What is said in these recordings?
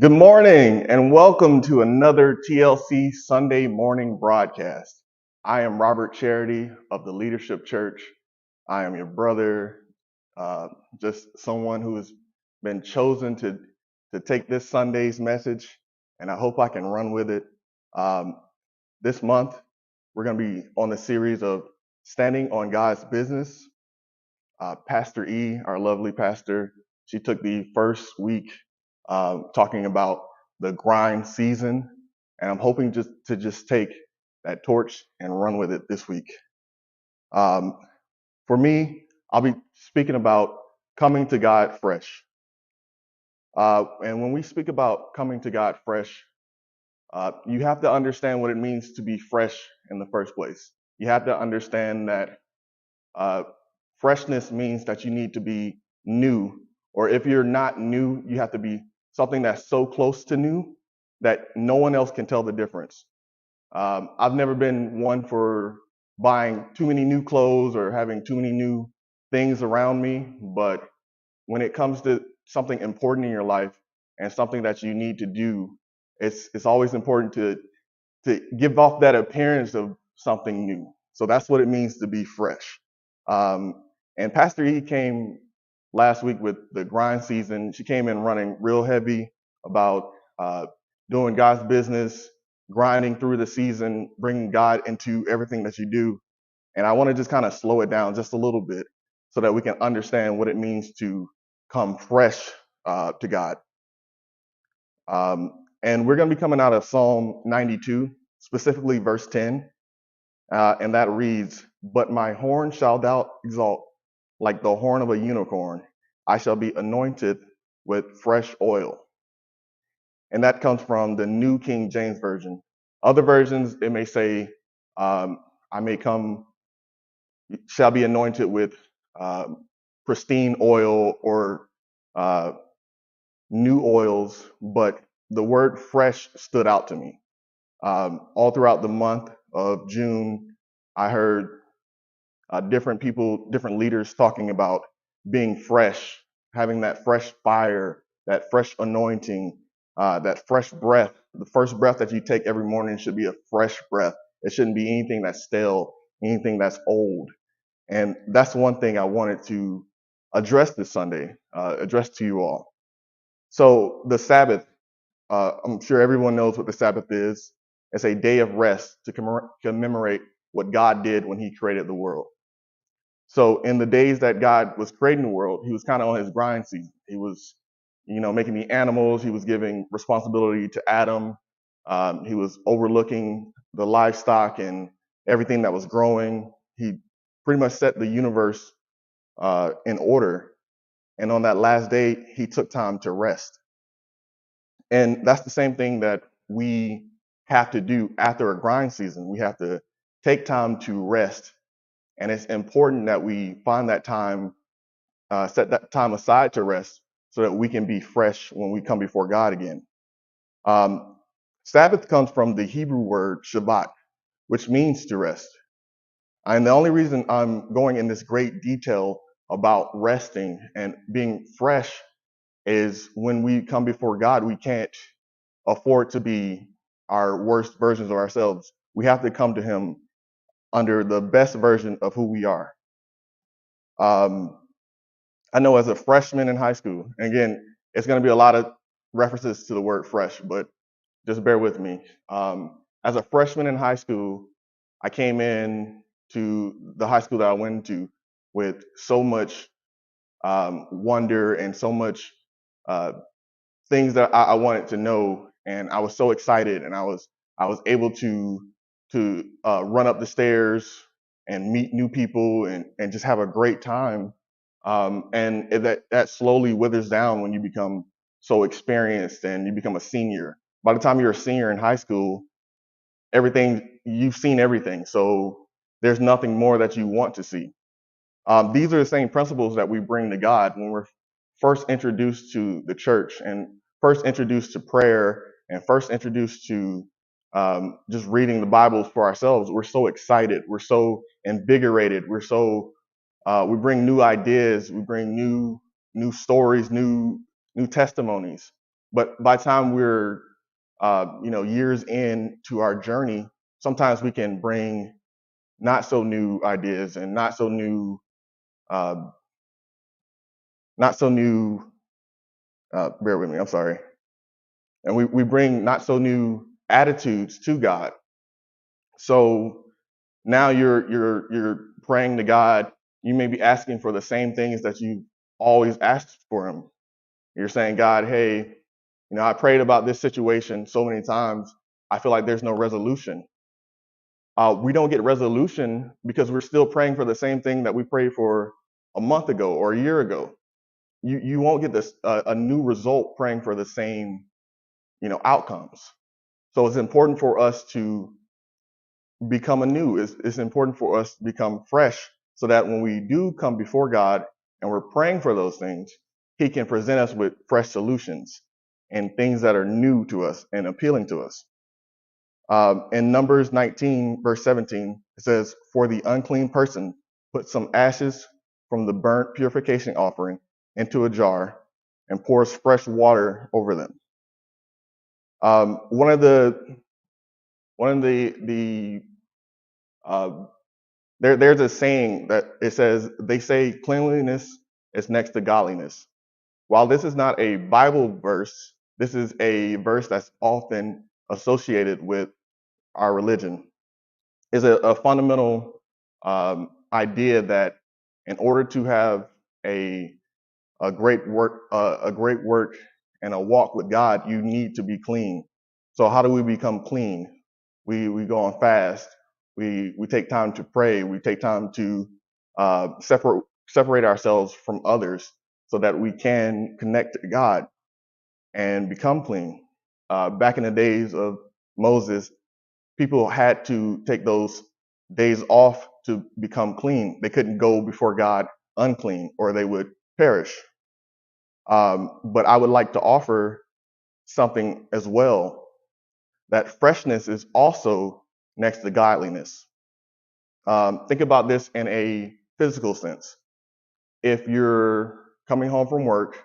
Good morning and welcome to another TLC Sunday morning broadcast. I am Robert Charity of the Leadership Church. I am your brother, uh, just someone who has been chosen to take this Sunday's message, and I hope I can run with it. Um, this month, we're going to be on the series of Standing on God's Business. Pastor E, our lovely pastor, she took the first week talking about the grind season, and I'm hoping just take that torch and run with it this week. Um, for me, I'll be speaking about coming to God fresh. And when we speak about coming to God fresh, you have to understand what it means to be fresh in the first place. You have to understand that Uh, freshness means that you need to be new, or if you're not new, you have to be something that's so close to new that no one else can tell the difference. I've never been one for buying too many new clothes or having too many new things around me, but when it comes to something important in your life and something that you need to do, it's always important to give off that appearance of something new. So that's what it means to be fresh. And Pastor E came last week with the grind season. She came in running real heavy about doing God's business, grinding through the season, bringing God into everything that you do. And I want to just kind of slow it down just a little bit so that we can understand what it means to come fresh to God. And we're going to be coming out of Psalm 92, specifically verse 10. And that reads, "But my horn shall thou exalt, like the horn of a unicorn. I shall be anointed with fresh oil." And that comes from the New King James Version. Other versions, it may say, I may come, shall be anointed with pristine oil or uh, new oils, but the word fresh stood out to me. All throughout the month of June, I heard different people, different leaders talking about being fresh, having that fresh fire, that fresh anointing, that fresh breath. The first breath that you take every morning should be a fresh breath. It shouldn't be anything that's stale, anything that's old. And that's one thing I wanted to address this Sunday, address to you all. So the Sabbath, I'm sure everyone knows what the Sabbath is. It's a day of rest to commemorate what God did when he created the world. So in the days that God was creating the world, he was kind of on his grind season. He was, making the animals. He was giving responsibility to Adam. He was overlooking the livestock and everything that was growing. He pretty much set the universe in order. And on that last day, he took time to rest. And that's the same thing that we have to do after a grind season. We have to take time to rest. And it's important that we find that time, set that time aside to rest so that we can be fresh when we come before God again. Um, Sabbath comes from the Hebrew word Shabbat, which means to rest. And the only reason I'm going in this great detail about resting and being fresh is when we come before God, we can't afford to be our worst versions of ourselves. We have to come to Him under the best version of who we are. Um, I know as a freshman in high school, and again, it's going to be a lot of references to the word fresh, but just bear with me. As a freshman in high school, I came in to the high school that I went to with so much wonder and so much uh, things that I wanted to know, and I was so excited, and I was able to run up the stairs and meet new people and just have a great time. And that slowly withers down when you become so experienced and you become a senior. By the time you're a senior in high school, everything you've seen everything, so there's nothing more that you want to see. These are the same principles that we bring to God when we're first introduced to the church and first introduced to prayer and first introduced to just reading the Bible for ourselves. We're so excited. We're so invigorated. We bring new ideas. We bring new stories, new testimonies. But by the time we're years into our journey, sometimes we can bring not so new ideas and uh, not so new. Bear with me. I'm sorry. And we bring not so new attitudes to God. So now you're praying to God. You may be asking for the same things that you always asked for Him. You're saying, God, hey, I prayed about this situation so many times. I feel like there's no resolution. We don't get resolution because we're still praying for the same thing that we prayed for a month ago or a year ago. You won't get this a new result praying for the same outcomes. So it's important for us to become anew. It's important for us to become fresh so that when we do come before God and we're praying for those things, He can present us with fresh solutions and things that are new to us and appealing to us. In Numbers 19, verse 17, it says, "For the unclean person, put some ashes from the burnt purification offering into a jar and pours fresh water over them." One of the there's a saying that it says, they say cleanliness is next to godliness. While this is not a Bible verse, this is a verse that's often associated with our religion. Is a fundamental idea that in order to have a a great work and a walk with God, you need to be clean. So how do we become clean? We go on fast. We take time to pray. We take time to separate ourselves from others so that we can connect to God and become clean. Back in the days of Moses, people had to take those days off to become clean. They couldn't go before God unclean or they would perish. But I would like to offer something as well, that freshness is also next to godliness. Think about this in a physical sense. If you're coming home from work,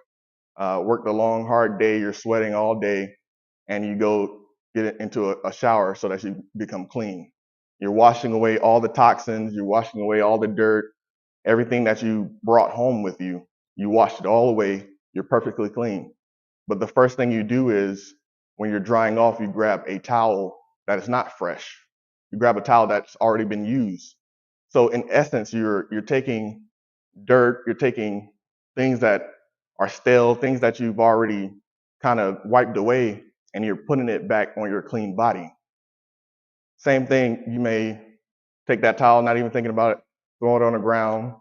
worked a long, hard day, you're sweating all day, and you go get into a shower so that you become clean. You're washing away all the toxins, you're washing away all the dirt, everything that you brought home with you. You washed it all away, you're perfectly clean. But the first thing you do is when you're drying off, you grab a towel that is not fresh. You grab a towel that's already been used. So in essence, you're taking dirt, you're taking things that are stale, things that you've already kind of wiped away, and you're putting it back on your clean body. Same thing, you may take that towel, not even thinking about it, throw it on the ground,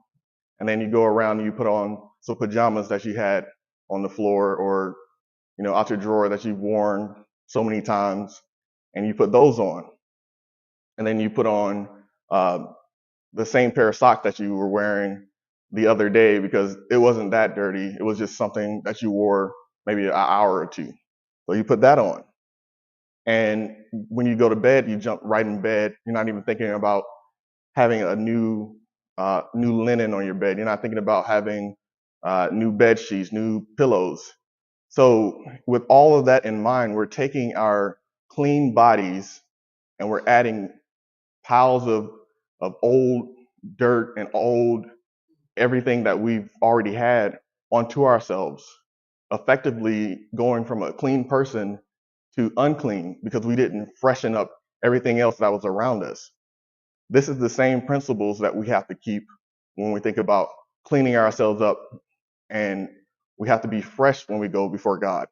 and then you go around and you put on some pajamas that you had on the floor or out your drawer that you've worn so many times, and you put those on, and then you put on uh, the same pair of socks that you were wearing the other day because it wasn't that dirty. It was just something that you wore maybe an hour or two. So you put that on, and when you go to bed, you jump right in bed. You're not even thinking about having a new linen on your bed. You're not thinking about having new bed sheets, new pillows. So with all of that in mind, we're taking our clean bodies and we're adding piles of old dirt and old everything that we've already had onto ourselves, effectively going from a clean person to unclean because we didn't freshen up everything else that was around us. This is the same principles that we have to keep when we think about cleaning ourselves up, and we have to be fresh when we go before God.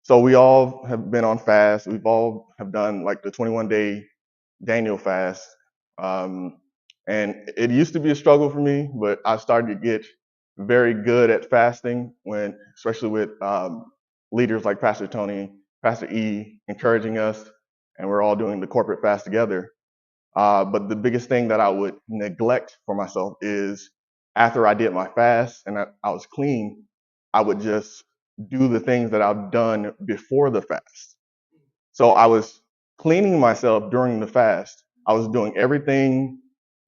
So we all have been on fast. We've all have done like the 21-day Daniel fast. Um, and it used to be a struggle for me, but I started to get very good at fasting when, especially with leaders like Pastor Tony, Pastor E, encouraging us, and we're all doing the corporate fast together. But the biggest thing that I would neglect for myself is after I did my fast and I was clean, I would just do the things that I've done before the fast. So I was cleaning myself during the fast. I was doing everything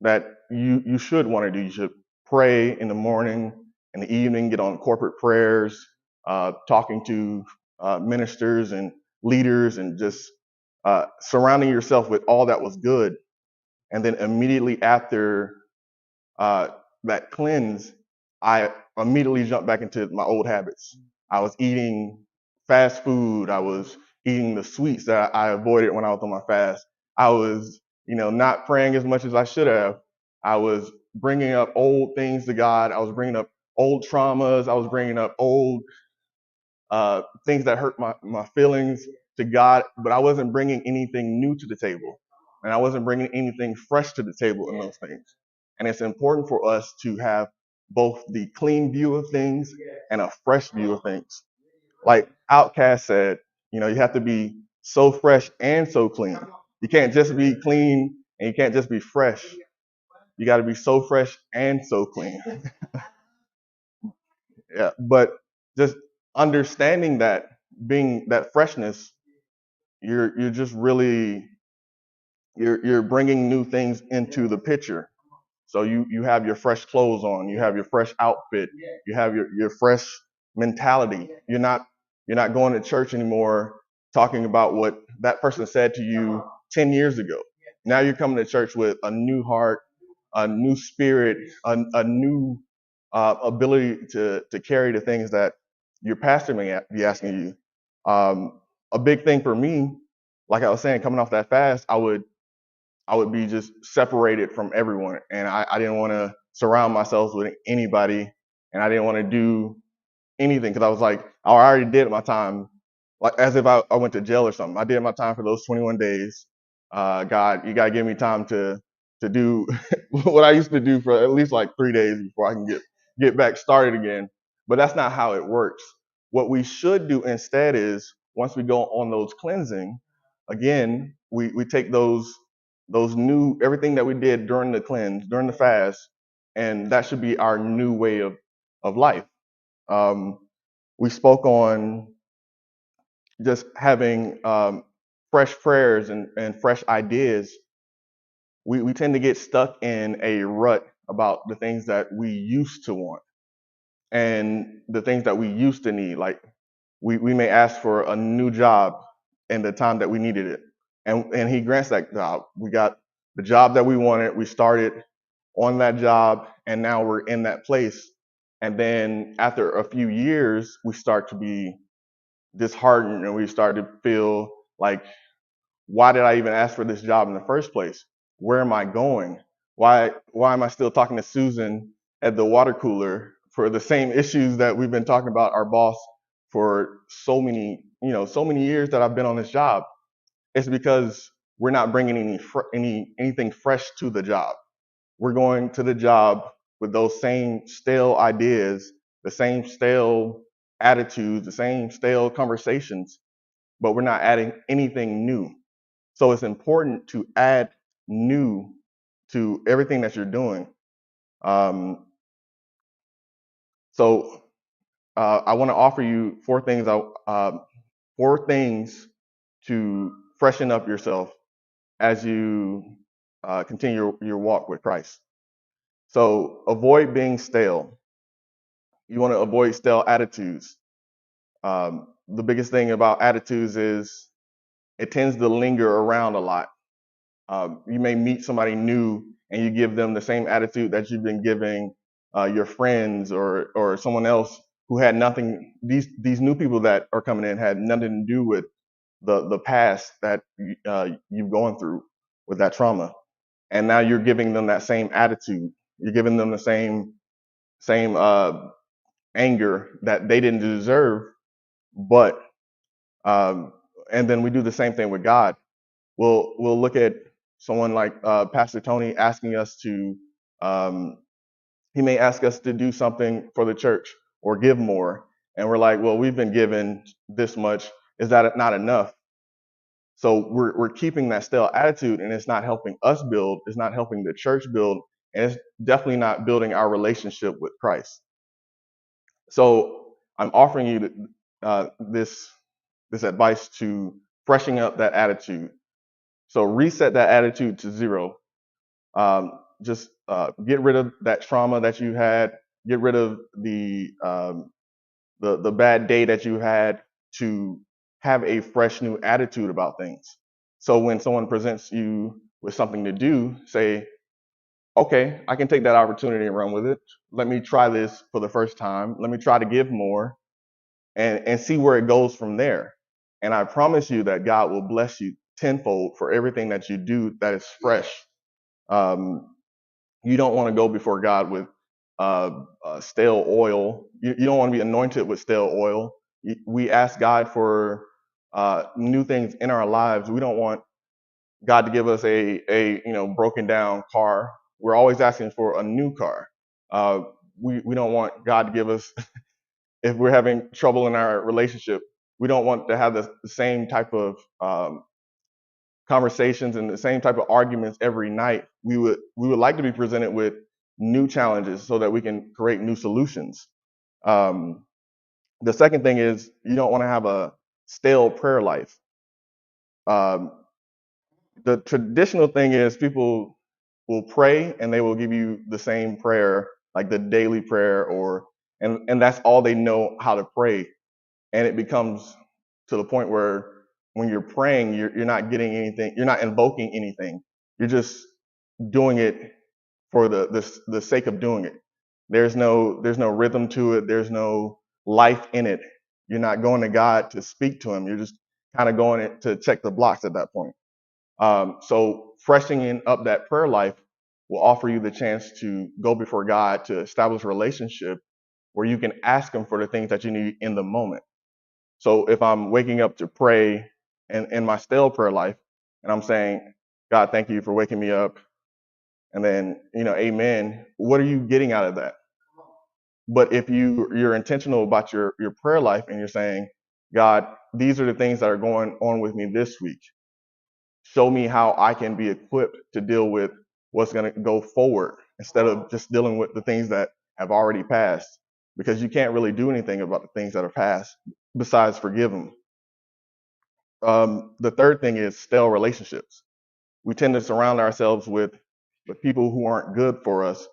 that you should want to do. You should pray in the morning, in the evening, get on corporate prayers, talking to ministers and leaders, and just surrounding yourself with all that was good. And then immediately after uh, that cleanse, I immediately jumped back into my old habits. I was eating fast food. I was eating the sweets that I avoided when I was on my fast. I was, not praying as much as I should have. I was bringing up old things to God. I was bringing up old traumas. I was bringing up old things that hurt my feelings to God, but I wasn't bringing anything new to the table. And I wasn't bringing anything fresh to the table in those things. And it's important for us to have both the clean view of things and a fresh view of things. Like Outcast said, you have to be so fresh and so clean. You can't just be clean and you can't just be fresh. You got to be so fresh and so clean. Yeah, but just understanding that, being that freshness, you're just really you're bringing new things into the picture. So you have your fresh clothes on, you have your fresh outfit, you have your fresh mentality. You're not going to church anymore talking about what that person said to you 10 years ago. Now you're coming to church with a new heart, a new spirit, a new ability to carry the things that your pastor may be asking you. A big thing for me, like I was saying, coming off that fast, I would be just separated from everyone, and I didn't want to surround myself with anybody, and I didn't want to do anything because I was like, I already did my time, like as if I went to jail or something. I did my time for those 21 days. God, you gotta give me time to do what I used to do for at least like 3 days before I can get back started again. But that's not how it works. What we should do instead is, once we go on those cleansing, again, we take those new, everything that we did during the cleanse, during the fast, and that should be our new way of life. Um, we spoke on just having fresh prayers and fresh ideas. We tend to get stuck in a rut about the things that we used to want and the things that we used to need. Like we may ask for a new job in the time that we needed it. And he grants that job. We got the job that we wanted. We started on that job, and now we're in that place. And then after a few years, we start to be disheartened, and we start to feel like, why did I even ask for this job in the first place? Where am I going? Why am I still talking to Susan at the water cooler for the same issues that we've been talking about our boss for so many years that I've been on this job? It's because we're not bringing anything fresh to the job. We're going to the job with those same stale ideas, the same stale attitudes, the same stale conversations, but we're not adding anything new. So it's important to add new to everything that you're doing. Um, so I want to offer you four things to freshen up yourself as you continue your walk with Christ. So avoid being stale. You want to avoid stale attitudes. The biggest thing about attitudes is it tends to linger around a lot. You may meet somebody new and you give them the same attitude that you've been giving your friends or someone else who had nothing. These new people that are coming in had nothing to do with the past that you've gone through with that trauma, and now you're giving them that same attitude. You're giving them the same anger that they didn't deserve, but um, and then we do the same thing with God. We'll look at someone like Pastor Tony asking us to. Um, he may ask us to do something for the church or give more, and we're like, well, we've been given this much. Is that not enough? So we're keeping that stale attitude, and it's not helping us build. It's not helping the church build, and it's definitely not building our relationship with Christ. So I'm offering you this advice to freshen up that attitude. So reset that attitude to zero. Just get rid of that trauma that you had. Get rid of the bad day that you had to have a fresh new attitude about things. So when someone presents you with something to do, say, okay, I can take that opportunity and run with it. Let me try this for the first time. Let me try to give more and see where it goes from there. And I promise you that God will bless you tenfold for everything that you do that is fresh. Um, you don't want to go before God with stale oil. You don't want to be anointed with stale oil. We ask God for new things in our lives. We don't want God to give us a broken down car. We're always asking for a new car. Uh, we don't want God to give us if we're having trouble in our relationship. We don't want to have the same type of conversations and the same type of arguments every night. We would like to be presented with new challenges so that we can create new solutions. Um, the second thing is you don't want to have a stale prayer life. Um, the traditional thing is people will pray and they will give you the same prayer, like the daily prayer, or and that's all they know how to pray. And it becomes to the point where when you're praying, you're not getting anything, you're not invoking anything. You're just doing it for the sake of doing it. There's no rhythm to it. There's no life in it. You're not going to God to speak to him. You're just kind of going to check the blocks at that point. So freshening up that prayer life will offer you the chance to go before God to establish a relationship where you can ask him for the things that you need in the moment. So if I'm waking up to pray and in my stale prayer life, and I'm saying, God, thank you for waking me up, and then amen. What are you getting out of that? But if you're intentional about your prayer life and you're saying, God, these are the things that are going on with me this week. Show me how I can be equipped to deal with what's going to go forward instead of just dealing with the things that have already passed, because you can't really do anything about the things that are past besides forgive them. The third thing is stale relationships. We tend to surround ourselves with people who aren't good for us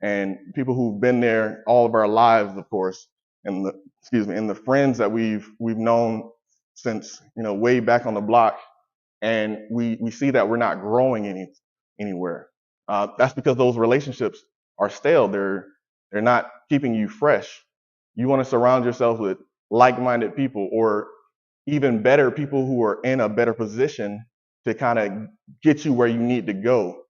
and people who've been there all of our lives, of course, and the friends that we've known since way back on the block, and we see that we're not growing anywhere. That's because those relationships are stale. They're not keeping you fresh. You want to surround yourself with like-minded people, or even better, people who are in a better position to kind of get you where you need to go.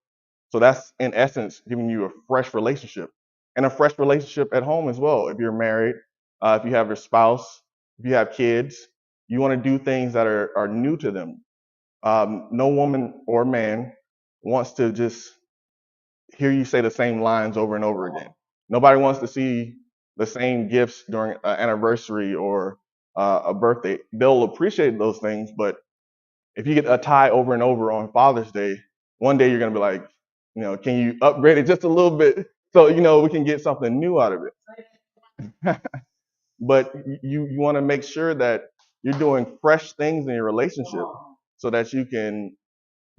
So that's in essence giving you a fresh relationship, and a fresh relationship at home as well. If you're married, if you have a spouse, if you have kids, you want to do things that are new to them. No woman or man wants to just hear you say the same lines over and over again. Nobody wants to see the same gifts during an anniversary or a birthday. They'll appreciate those things, but if you get a tie over and over on Father's Day, one day you're gonna be like, can you upgrade it just a little bit so we can get something new out of it? But you want to make sure that you're doing fresh things in your relationship so that you can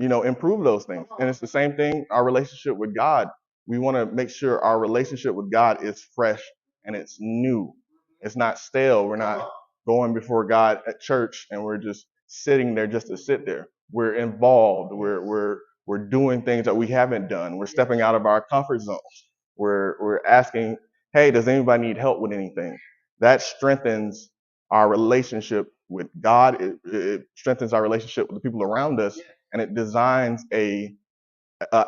improve those things. And it's the same thing, our relationship with God. We want to make sure our relationship with God is fresh and it's new. It's not stale. We're not going before God at church and we're just sitting there just to sit there. We're involved. We're doing things that we haven't done. We're stepping out of our comfort zones. We're asking, hey, does anybody need help with anything? That strengthens our relationship with God. It strengthens our relationship with the people around us, and it designs a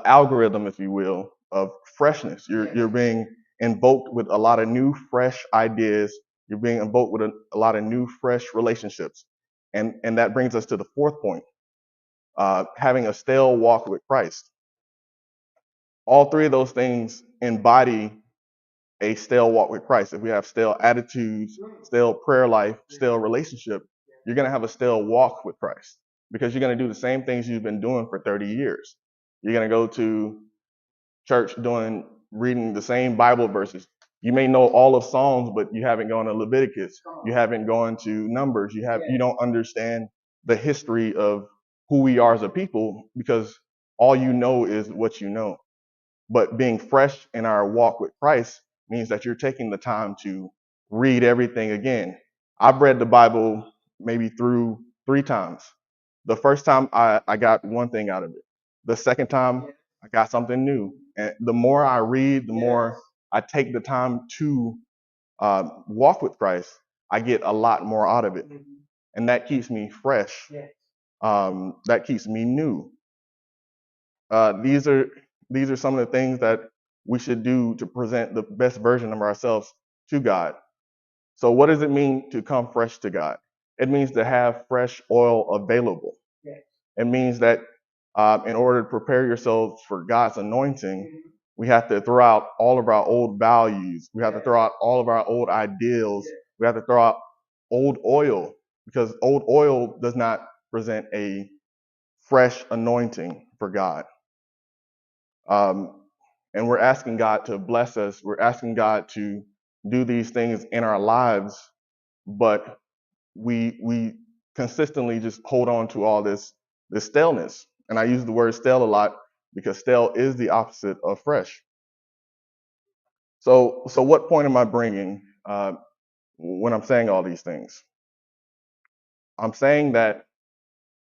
algorithm, if you will, of freshness. You're being invoked with a lot of new, fresh ideas. You're being invoked with a lot of new, fresh relationships, and that brings us to the fourth point: having a stale walk with Christ. All three of those things embody a stale walk with Christ. If we have stale attitudes, stale prayer life, stale relationship, you're going to have a stale walk with Christ, because you're going to do the same things you've been doing for 30 years. You're going to go to church reading the same Bible verses. You may know all of Psalms, but you haven't gone to Leviticus. You haven't gone to Numbers. You don't understand the history of who we are as a people, because all you know is what you know. But being fresh in our walk with Christ means that you're taking the time to read everything again. I've read the Bible maybe through 3 times. The first time I got one thing out of it. The second time I got something new. And the more I read, the more I take the time to walk with Christ, I get a lot more out of it. And that keeps me fresh. That keeps me new. These are some of the things that we should do to present the best version of ourselves to God. So what does it mean to come fresh to God? It means to have fresh oil available. It means that in order to prepare yourselves for God's anointing, we have to throw out all of our old values. We have to throw out all of our old ideals. We have to throw out old oil, because old oil does not present a fresh anointing for God. And we're asking God to bless us. We're asking God to do these things in our lives, but we consistently just hold on to all this staleness. And I use the word stale a lot because stale is the opposite of fresh. So what point am I bringing when I'm saying all these things? I'm saying that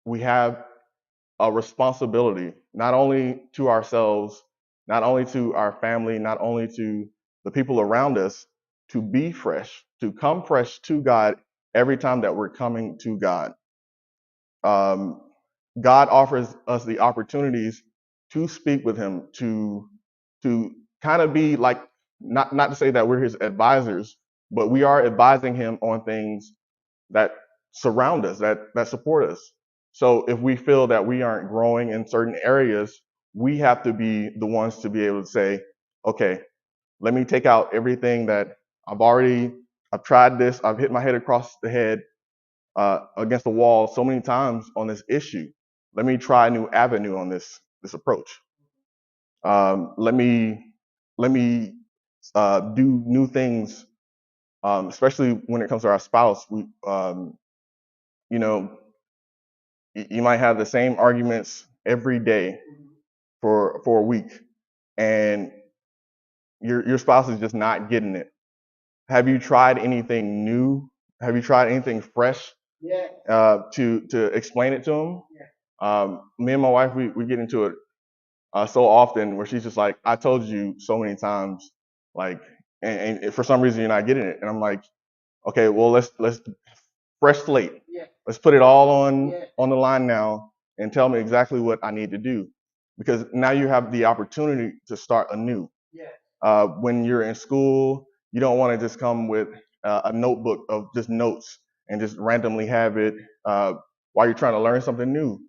we have a responsibility, not only to ourselves, not only to our family, not only to the people around us, to be fresh, to come fresh to God every time that we're coming to God. God offers us the opportunities to speak with Him, to kind of be like, not to say that we're His advisors, but we are advising Him on things that surround us, that support us. So if we feel that we aren't growing in certain areas, we have to be the ones to be able to say, okay, let me take out everything that I've tried this, I've hit my head across the head against the wall so many times on this issue. Let me try a new avenue on this approach. Let me do new things, especially when it comes to our spouse. You know, you might have the same arguments every day for a week, and your spouse is just not getting it. Have you tried anything new? Have you tried anything fresh to explain it to them? Me and my wife, we get into it so often where she's just like, I told you so many times, like, and for some reason you're not getting it. And I'm like, okay, well, let's fresh slate. Let's put it all on the line now and tell me exactly what I need to do. Because now you have the opportunity to start anew. When you're in school, you don't want to just come with a notebook of just notes and just randomly have it while you're trying to learn something new.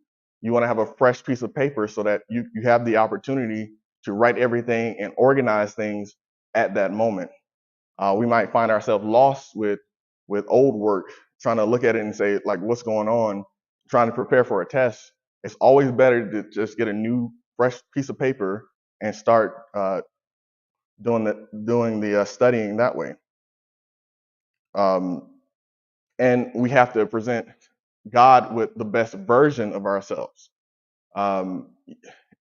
You want to have a fresh piece of paper so that you have the opportunity to write everything and organize things at that moment. We might find ourselves lost with old work, trying to look at it and say, like, what's going on, trying to prepare for a test. It's always better to just get a new, fresh piece of paper and start doing the studying that way. Um, and we have to present God with the best version of ourselves. Um,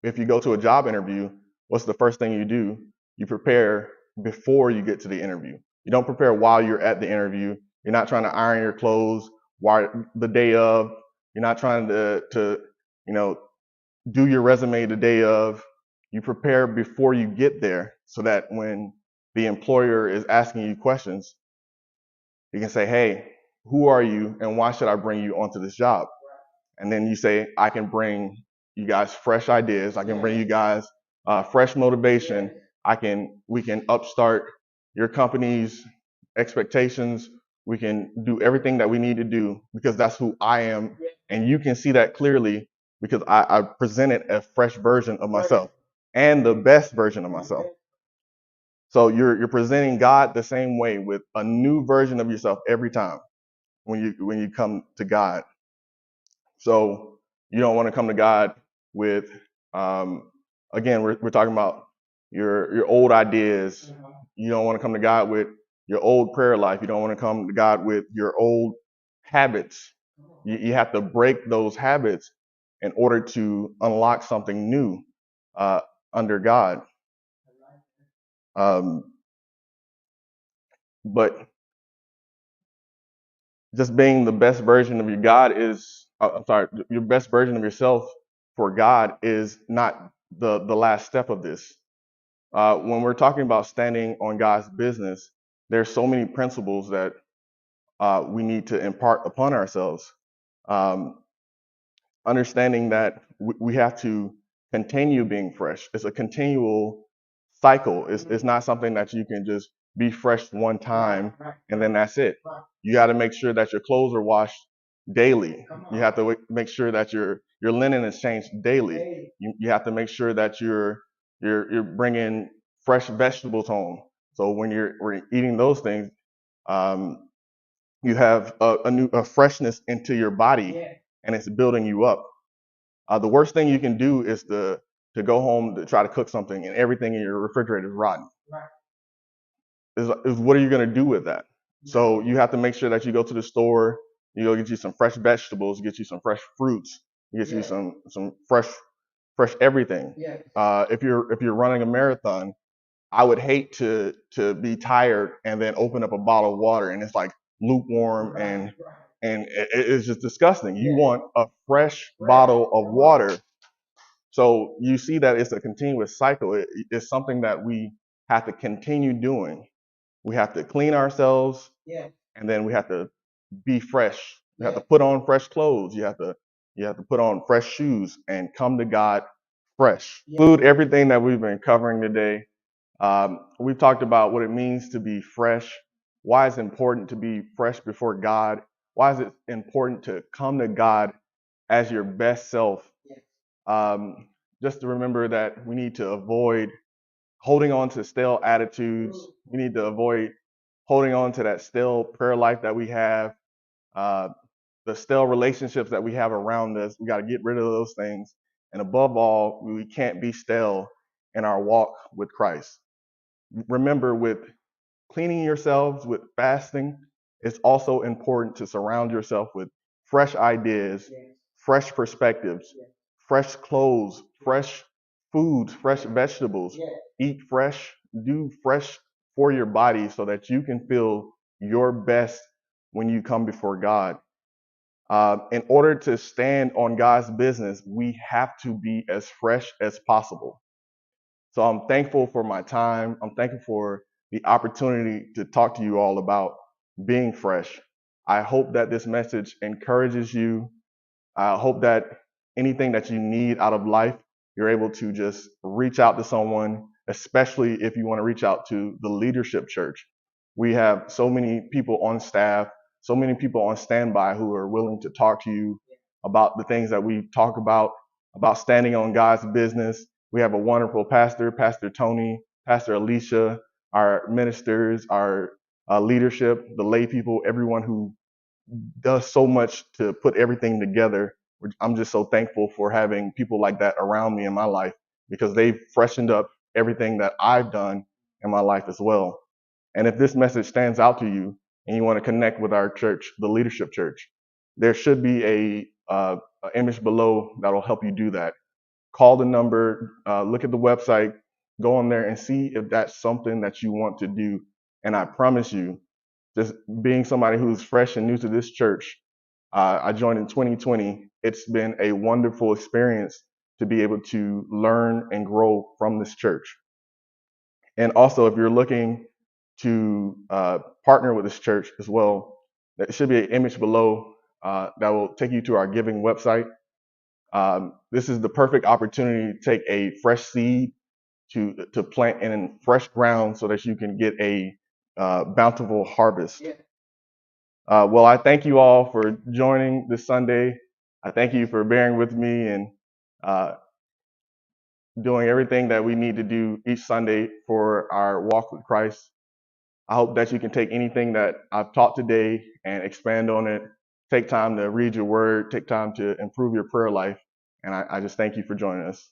if you go to a job interview, what's the first thing you do? You prepare before you get to the interview. You don't prepare while you're at the interview. You're not trying to iron your clothes while the day of. You're not trying to do your resume the day of. You prepare before you get there so that when the employer is asking you questions, you can say, hey, who are you and why should I bring you onto this job? And then you say, I can bring you guys fresh ideas. I can bring you guys fresh motivation. We can upstart your company's expectations. We can do everything that we need to do because that's who I am. And you can see that clearly because I presented a fresh version of myself and the best version of myself. So you're presenting God the same way with a new version of yourself every time when you come to God. So you don't want to come to God with, again, we're talking about your old ideas. You don't want to come to God with your old prayer life. You don't want to come to God with your old habits. You have to break those habits in order to unlock something new under God. Um, but just being the best version of your God is, I'm sorry, your best version of yourself for God is not the last step of this. When we're talking about standing on God's business, there's so many principles that we need to impart upon ourselves. Um, Understanding that we have to continue being fresh. It's a continual cycle. It's not something that you can just be fresh one time and then that's it. You got to make sure that your clothes are washed daily. You have to make sure that your linen is changed daily. You have to make sure that you're bringing fresh vegetables home. So when we're eating those things, um, you have a freshness into your body, and it's building you up. The worst thing you can do is to go home to try to cook something and everything in your refrigerator is rotten. Is what are you going to do with that? So you have to make sure that you go to the store, you go get you some fresh vegetables, get you some fresh fruits, get you some fresh everything. If you're running a marathon, I would hate to be tired and then open up a bottle of water and it's like lukewarm and it's just disgusting. You want a fresh bottle of water. So you see that it's a continuous cycle. It's something that we have to continue doing. We have to clean ourselves, and then we have to be fresh. You have to put on fresh clothes. You have to put on fresh shoes and come to God fresh. Include everything that we've been covering today. We've talked about what it means to be fresh, why it's important to be fresh before God, why is it important to come to God as your best self. Um, just to remember that we need to avoid holding on to stale attitudes. We need to avoid holding on to that stale prayer life that we have, uh, the stale relationships that we have around us. We got to get rid of those things. And above all, we can't be stale in our walk with Christ. Remember, with cleaning yourselves, with fasting, it's also important to surround yourself with fresh ideas, fresh perspectives, fresh clothes, fresh foods, fresh vegetables. Eat fresh, do fresh for your body so that you can feel your best when you come before God. In order to stand on God's business, we have to be as fresh as possible. So I'm thankful for my time. I'm thankful for the opportunity to talk to you all about being fresh. I hope that this message encourages you. I hope that anything that you need out of life, you're able to just reach out to someone, especially if you want to reach out to the leadership church. We have so many people on staff, so many people on standby who are willing to talk to you about the things that we talk about standing on God's business. We have a wonderful pastor, Pastor Tony, Pastor Alicia, our ministers, our leadership, the lay people, everyone who does so much to put everything together. I'm just so thankful for having people like that around me in my life because they've freshened up everything that I've done in my life as well. And if this message stands out to you and you want to connect with our church, the leadership church, there should be a image below that'll help you do that. Call the number, look at the website, go on there and see if that's something that you want to do. And I promise you, just being somebody who's fresh and new to this church, I joined in 2020. It's been a wonderful experience to be able to learn and grow from this church. And also, if you're looking to partner with this church as well, there should be an image below that will take you to our giving website. This is the perfect opportunity to take a fresh seed to plant in fresh ground so that you can get a bountiful harvest. Well, I thank you all for joining this Sunday. I thank you for bearing with me and uh, doing everything that we need to do each Sunday for our walk with Christ. I hope that you can take anything that I've taught today and expand on it. Take time to read your word, take time to improve your prayer life. And I just thank you for joining us.